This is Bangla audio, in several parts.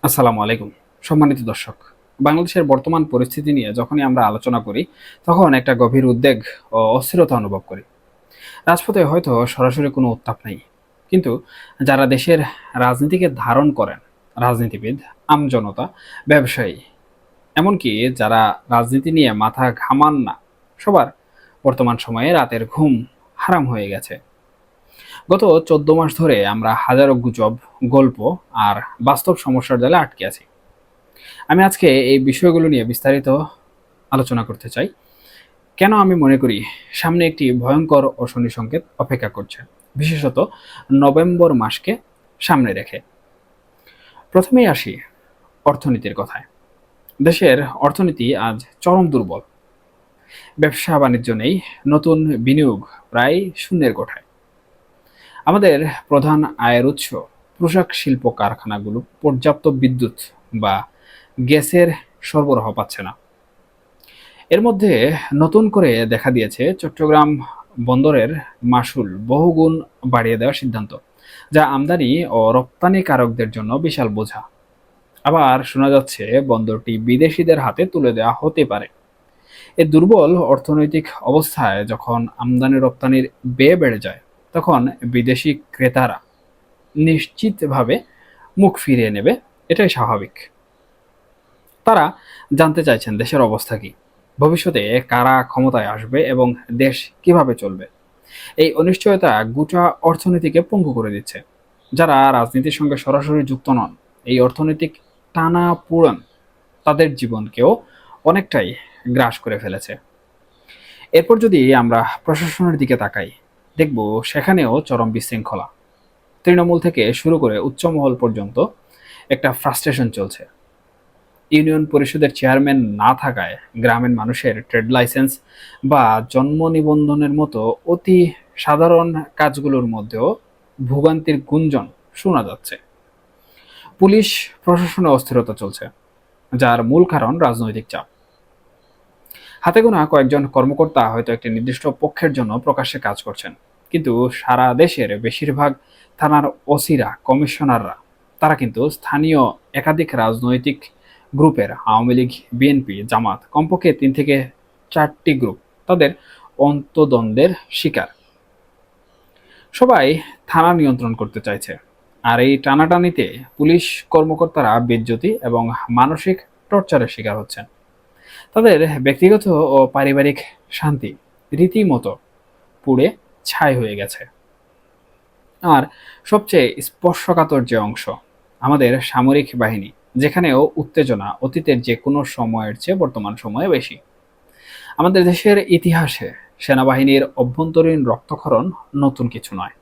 আসসালামু আলাইকুম। সম্মানিত দর্শক, বাংলাদেশের বর্তমান পরিস্থিতি নিয়ে যখনই আমরা আলোচনা করি, তখন একটা গভীর উদ্বেগ ও অস্থিরতা অনুভব করি। রাজপথে হয়তো সরাসরি কোনো উত্তাপ নেই, কিন্তু যারা দেশের রাজনীতিকে ধারণ করেন, রাজনীতিবিদ, আমজনতা, ব্যবসায়ী, এমনকি যারা রাজনীতি নিয়ে মাথা ঘামান না, সবার বর্তমান সময়ে রাতের ঘুম হারাম হয়ে গেছে। গত 14 মাস ধরে আমরা হাজারো গুজব, গল্প আর বাস্তব সমস্যার জালে আটকে আছি। আমি আজকে এই বিষয়গুলো নিয়ে বিস্তারিত আলোচনা করতে চাই। কেন আমি মনে করি সামনে একটি ভয়ঙ্কর অশনি সংকেত অপেক্ষা করছে, বিশেষত নভেম্বর মাসকে সামনে রেখে। প্রথমেই আসি অর্থনীতির কথায়। দেশের অর্থনীতি আজ চরম দুর্বল। ব্যবসা বাণিজ্য নেই, নতুন বিনিয়োগ প্রায় শূন্যের কোঠায়। আমাদের প্রধান আয়ের উৎস পোশাক শিল্প কারখানাগুলো পর্যাপ্ত বিদ্যুৎ বা গ্যাসের সরবরাহ পাচ্ছে না। এর মধ্যে নতুন করে দেখা দিয়েছে চট্টগ্রাম বন্দরের মাশুল বহুগুণ বাড়িয়ে দেওয়ার সিদ্ধান্ত, যা আমদানি ও রপ্তানিকারকদের জন্য বিশাল বোঝা। আবার শোনা যাচ্ছে বন্দরটি বিদেশিদের হাতে তুলে দেওয়া হতে পারে। এই দুর্বল অর্থনৈতিক অবস্থায় যখন আমদানি রপ্তানির ব্যয় বেড়ে যায়, তখন বিদেশি ক্রেতারা নিশ্চিতভাবে মুখ ফিরিয়ে নেবে, এটাই স্বাভাবিক। তারা জানতে চাইছেন দেশের অবস্থা কি, ভবিষ্যতে কারা ক্ষমতায় আসবে এবং দেশ কিভাবে চলবে। এই অনিশ্চয়তা গোটা অর্থনীতিকে পঙ্গু করে দিচ্ছে। যারা রাজনীতির সঙ্গে সরাসরি যুক্ত নন, এই অর্থনৈতিক টানা পূরণ তাদের জীবনকেও অনেকটাই গ্রাস করে ফেলেছে। এরপর যদি আমরা প্রশাসনের দিকে তাকাই, দেখব সেখানেও চরম বিশৃঙ্খলা। তৃণমূল থেকে শুরু করে উচ্চমহল পর্যন্ত একটা ফ্রাস্ট্রেশন চলছে। ইউনিয়ন পরিষদের চেয়ারম্যান না থাকায় গ্রামের মানুষের ট্রেড লাইসেন্স বা জন্ম নিবন্ধনের মতো অতি সাধারণ কাজগুলোর মধ্যেও ভোগান্তির গুঞ্জন শোনা যাচ্ছে। পুলিশ প্রশাসনে অস্থিরতা চলছে, যার মূল কারণ রাজনৈতিক চাপ। হাতে গোনা কয়েকজন কর্মকর্তা হয়তো একটি নির্দিষ্ট পক্ষের জন্য প্রকাশ্যে কাজ করছেন, কিন্তু সারা দেশের বেশিরভাগ থানার ওসিরা, কমিশনাররা, তারা কিন্তু স্থানীয় একাধিক রাজনৈতিক গ্রুপের, আওয়ামী লীগ, বিএনপি, জামাত, কমপক্ষে 3 থেকে 4টি গ্রুপ, তাদের অন্তদ্বন্দ্বের শিকার। সবাই থানা নিয়ন্ত্রণ করতে চাইছে, আর এই টানাটানিতে পুলিশ কর্মকর্তারা বেজ্জতি এবং মানসিক টর্চারের শিকার হচ্ছেন। তাদের ব্যক্তিগত ও পারিবারিক শান্তি রীতিমতো পুড়ে ছাই হয়ে গেছে। আর সবচেয়ে স্পর্শকাতর যে অংশ, আমাদের সামরিক বাহিনী, যেখানেও উত্তেজনা অতীতের যে কোনো সময়ের চেয়ে বর্তমান সময়ে বেশি। আমাদের দেশের ইতিহাসে সেনাবাহিনীর অভ্যন্তরীণ রক্তক্ষরণ নতুন কিছু নয়।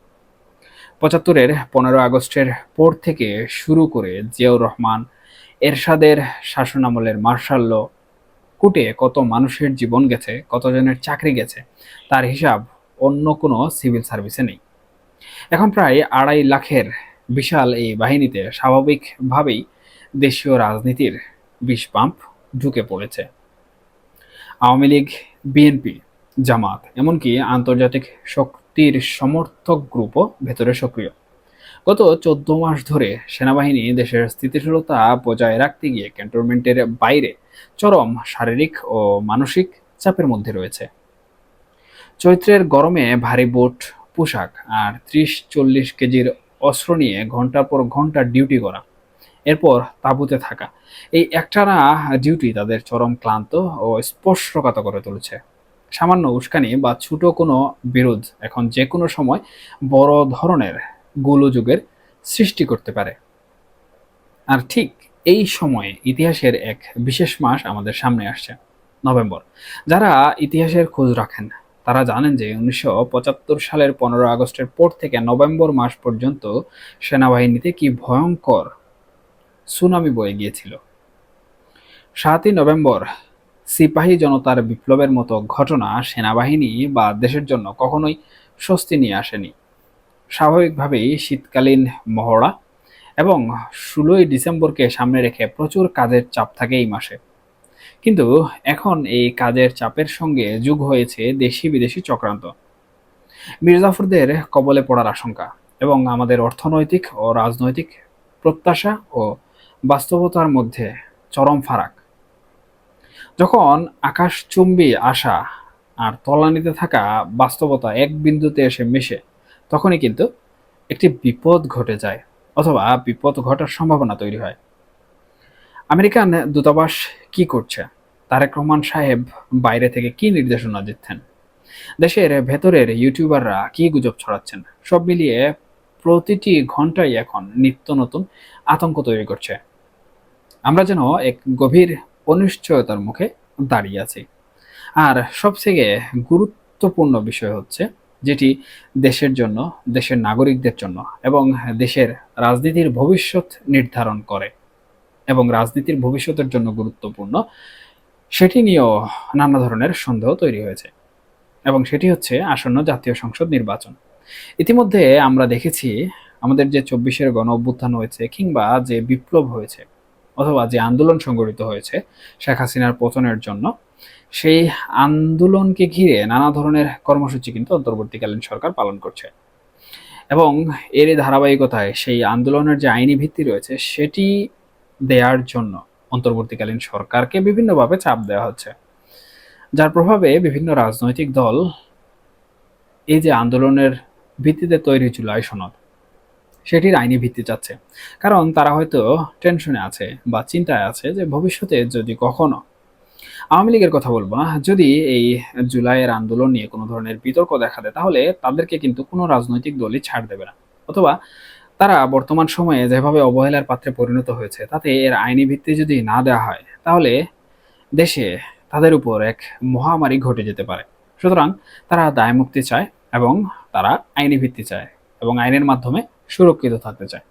75-এর 15 আগস্টের পর থেকে শুরু করে জিয়াউর রহমান, এরশাদের শাসনামলের মার্শাল ল, কুটে কত মানুষের জীবন গেছে, কতজনের চাকরি গেছে, তার হিসাব অন্য কোনো সিভিল সার্ভিসে নেই। এখন প্রায় 2.5 লাখের বিশাল এই বাহিনীতে স্বাভাবিকভাবেই দেশীয় রাজনীতির বিষ পাম্প ঢুকে পড়েছে। আওয়ামী লীগ, বিএনপি, জামাত, এমনকি আন্তর্জাতিক শক্তির সমর্থক গ্রুপও ভেতরে সক্রিয়। গত 14 মাস ধরে সেনাবাহিনী দেশের স্থিতিশীলতা বজায় রাখতে গিয়ে ক্যান্টনমেন্টের বাইরে চরম শারীরিক ও মানসিক চাপের মধ্যে রয়েছে। চৈত্রের গরমে ভারী বুট, পোশাক আর 30-40 কেজির অস্ত্র নিয়ে ঘন্টার পর ঘন্টা ডিউটি করা, এরপর তাঁবুতে থাকা, এই একটানা ডিউটি তাদের চরম ক্লান্ত ও স্পর্শকাতর করে তুলেছে। সামান্য উস্কানি বা ছোট কোনো বিরোধ এখন যে কোনো সময় বড় ধরনের গোলযোগের সৃষ্টি করতে পারে। আর ঠিক এই সময়ে ইতিহাসের এক বিশেষ মাস আমাদের সামনে আসছে, নভেম্বর। যারা ইতিহাসের খোঁজ রাখেন, তারা জানেন যে 1975 সালের 15 আগস্টের পর থেকে নভেম্বর মাস পর্যন্ত সেনাবাহিনীতে কি ভয়ঙ্কর সুনামি বয়ে গিয়েছিল। 7ই নভেম্বর সিপাহী জনতার বিপ্লবের মতো ঘটনা সেনাবাহিনী বা দেশের জন্য কখনোই স্বস্তি নিয়ে আসেনি। স্বাভাবিকভাবেই শীতকালীন মহড়া এবং 16ই ডিসেম্বরকে সামনে রেখে প্রচুর কাজের চাপ থাকে এই মাসে। কিন্তু এখন এই কাজের চাপের সঙ্গে যোগ হয়েছে দেশি বিদেশি চক্রান্ত, মির্জাফরদের কবলে পড়ার আশঙ্কা এবং আমাদের অর্থনৈতিক ও রাজনৈতিক প্রত্যাশা ও বাস্তবতার মধ্যে চরম ফারাক। যখন আকাশচুম্বী আশা আর তলানিতে থাকা বাস্তবতা এক বিন্দুতে এসে মেশে, তখনই কিন্তু একটি বিপদ ঘটে যায়, অথবা বিপদ ঘটার সম্ভাবনা তৈরি হয়। আমেরিকান দূতাবাস কি করছে, তারেক রহমান সাহেব বাইরে থেকে কি নির্দেশনা দিচ্ছেন, দেশের ভেতরের ইউটিউবাররা কি গুজব ছড়াচ্ছেন, সব মিলিয়ে প্রতিটি ঘন্টাই এখন নিত্য নতুন আতঙ্ক তৈরি করছে। আমরা যেন এক গভীর অনিশ্চয়তার মুখে দাঁড়িয়ে আছি। আর সবথেকে গুরুত্বপূর্ণ বিষয় হচ্ছে, যেটি দেশের জন্য, দেশের নাগরিকদের জন্য এবং দেশের রাজনীতির ভবিষ্যৎ নির্ধারণ করে এবং রাজনীতির ভবিষ্যতের জন্য গুরুত্বপূর্ণ, সেটি নিয়েও নানা ধরনের সন্দেহ তৈরি হয়েছে। এবং সেটি হচ্ছে আসন্ন জাতীয় সংসদ নির্বাচন। ইতিমধ্যে আমরা দেখেছি আমাদের যে ২৪-এর গণ অভ্যুত্থান হয়েছে, কিংবা যে বিপ্লব হয়েছে, অথবা যে আন্দোলন সংগঠিত হয়েছে শেখ হাসিনার পতনের জন্য, সেই আন্দোলনকে ঘিরে নানা ধরনের কর্মসূচি কিন্তু অন্তর্বর্তীকালীন সরকার পালন করছে। এবং এরই ধারাবাহিকতায় সেই আন্দোলনের যে আইনি ভিত্তি রয়েছে সেটি দেওয়ার জন্য অন্তর্বর্তীকালীন সরকারকে বিভিন্নভাবে চাপ দেওয়া হচ্ছে, যার প্রভাবে বিভিন্ন রাজনৈতিক দল এই যে আন্দোলনের ভিত্তিতে তৈরি জুলাই সনদ, সেটির আইনি ভিত্তি চাচ্ছে। কারণ তারা হয়তো টেনশনে আছে বা চিন্তায় আছে যে ভবিষ্যতে যদি কখনো, আওয়ামী লীগের কথা বলবো না, যদি এই জুলাইয়ের আন্দোলন নিয়ে কোনো ধরনের বিতর্ক দেখা দেয়, তাহলে তাদেরকে কিন্তু কোনো রাজনৈতিক দলই ছাড় দেবে না। অথবা তারা বর্তমান সময়ে যেভাবে অবহেলার পাত্রে পরিণত হয়েছে, তাতে এর আইনি ভিত্তি যদি না দেওয়া হয়, তাহলে দেশে তাদের উপর এক মহামারী ঘটে যেতে পারে। সুতরাং তারা দায় মুক্তি চায় এবং তারা আইনি ভিত্তি চায় এবং আইনের মাধ্যমে সুরক্ষিত থাকতে চায়।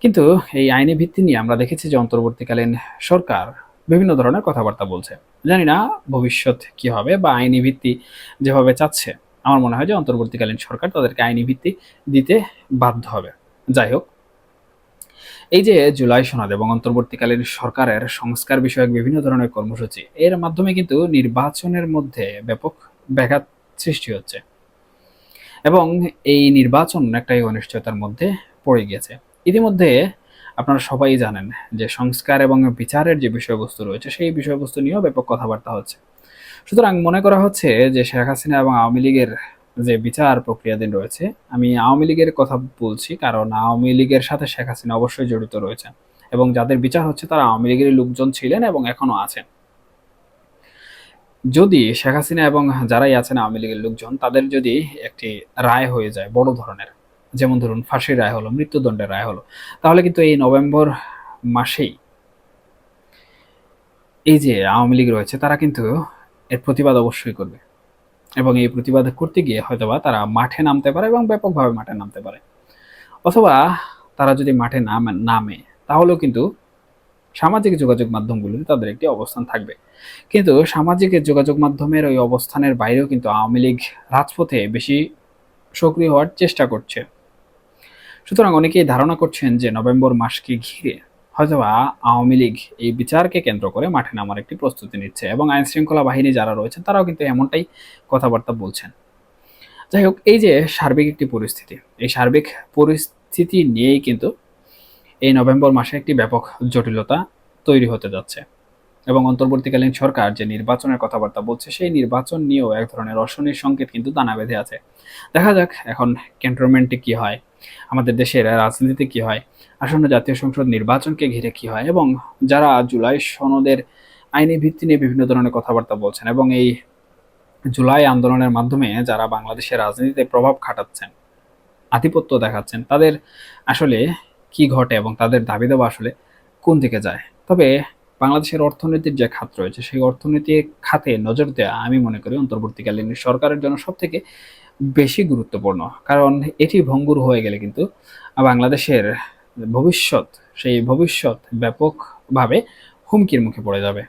কিন্তু এই আইনি ভিত্তি নিয়ে আমরা দেখেছি যে অন্তর্বর্তীকালীন সরকার বিভিন্ন ধরনের কথাবার্তা বলছে। জানি না ভবিষ্যৎ কি হবে বা আইনি ভিত্তি যেভাবে চাচ্ছে, আমার মনে হয় যে অন্তর্বর্তীকালীন সরকার তাদেরকে আইনি ভিত্তি দিতে বাধ্য হবে। যাই হোক, এই যে জুলাই সনদ এবং অন্তর্বর্তীকালীন সরকারের সংস্কার বিষয়ক বিভিন্ন ধরনের কর্মসূচি, এর মাধ্যমে কিন্তু নির্বাচনের মধ্যে ব্যাপক ব্যাঘাত সৃষ্টি হচ্ছে এবং এই নির্বাচন একটাই অনিশ্চয়তার মধ্যে পড়ে গিয়েছে। ইতিমধ্যে আপনারা সবাই জানেন যে সংস্কার এবং বিচারের যে বিষয়বস্তু রয়েছে, সেই বিষয়বস্তু নিয়েও ব্যাপক কথাবার্তা হচ্ছে। সুতরাং মনে করা হচ্ছে যে শেখ হাসিনা এবং আওয়ামী লীগের যে বিচার প্রক্রিয়াধীন রয়েছে, আমি আওয়ামী লীগের কথা বলছি কারণ আওয়ামী লীগের সাথে শেখ হাসিনা অবশ্যই জড়িত রয়েছেন এবং যাদের বিচার হচ্ছে তারা আওয়ামী লীগের লোকজন ছিলেন এবং এখনো আছেন। যদি শেখ হাসিনা এবং যারাই আছেন আওয়ামী লীগের লোকজন, তাদের যদি একটি রায় হয়ে যায় বড় ধরনের, যেমন ধরুন ফাঁসির রায় হলো, মৃত্যুদণ্ডের রায় হলো, তাহলে কিন্তু এই নভেম্বর মাসেই এই যে আওয়ামী লীগ রয়েছে তারা কিন্তু এর প্রতিবাদ অবশ্যই করবে এবং এই প্রতিবাদ করতে গিয়ে হয়তোবা তারা মাঠে নামতে পারে এবং ব্যাপকভাবে মাঠে নামতে পারে। অথবা তারা যদি মাঠে নামে, তাহলেও কিন্তু সামাজিক যোগাযোগ মাধ্যমগুলোতে তাদের একটি অবস্থান থাকবে। কিন্তু সামাজিক যোগাযোগ মাধ্যমের ওই অবস্থানের বাইরেও কিন্তু আওয়ামী লীগ রাজপথে বেশি সক্রিয় হওয়ার চেষ্টা করছে। সুতরাং অনেকেই ধারণা করছেন যে নভেম্বর মাসকে ঘিরে হয়তোবা আওয়ামী লীগ এই বিচারকে কেন্দ্র করে মাঠে নামার একটি প্রস্তুতি নিচ্ছে এবং আইন শৃঙ্খলা বাহিনী যারা রয়েছেন তারাও কিন্তু এমনটাই কথাবার্তা বলছেন। যাই হোক, এই যে সার্বিক একটি পরিস্থিতি, এই সার্বিক পরিস্থিতি নিয়েই কিন্তু এই নভেম্বর মাসে একটি ব্যাপক জটিলতা তৈরি হতে যাচ্ছে এবং অন্তর্বর্তীকালীন সরকার যে নির্বাচনের কথাবার্তা বলছে, সেই নির্বাচন নিয়েও এক ধরনের অশনির সংকেত কিন্তু দানা বেঁধে আছে। দেখা যাক এখন ক্যান্টনমেন্টে কি হয়, আমাদের দেশের রাজনীতিতে কি হয়, আসন্ন জাতীয় সংসদ নির্বাচনকে ঘিরে কি হয়, এবং যারা জুলাই সনদের আইনি ভিত্তি নিয়ে বিভিন্ন ধরনের কথাবার্তা বলছেন এবং এই জুলাই আন্দোলনের মাধ্যমে যারা বাংলাদেশের রাজনীতিতে প্রভাব খাটাচ্ছেন, আধিপত্য দেখাচ্ছেন, তাদের আসলে কি ঘটে এবং তাদের দাবি দেওয়া আসলে কোন দিকে যায়। তবে বাংলাদেশের অর্থনীতির যে খাত রয়েছে, সেই অর্থনৈতিক খাতে নজর দেওয়া আমি মনে করি অন্তর্বর্তীকালীন সরকারের জন্য সবথেকে বেশি গুরুত্বপূর্ণ। কারণ এটি ভঙ্গুর হয়ে গেলে কিন্তু বাংলাদেশের ভবিষ্যৎ, সেই ভবিষ্যৎ ব্যাপকভাবে হুমকির মুখে পড়ে যাবে।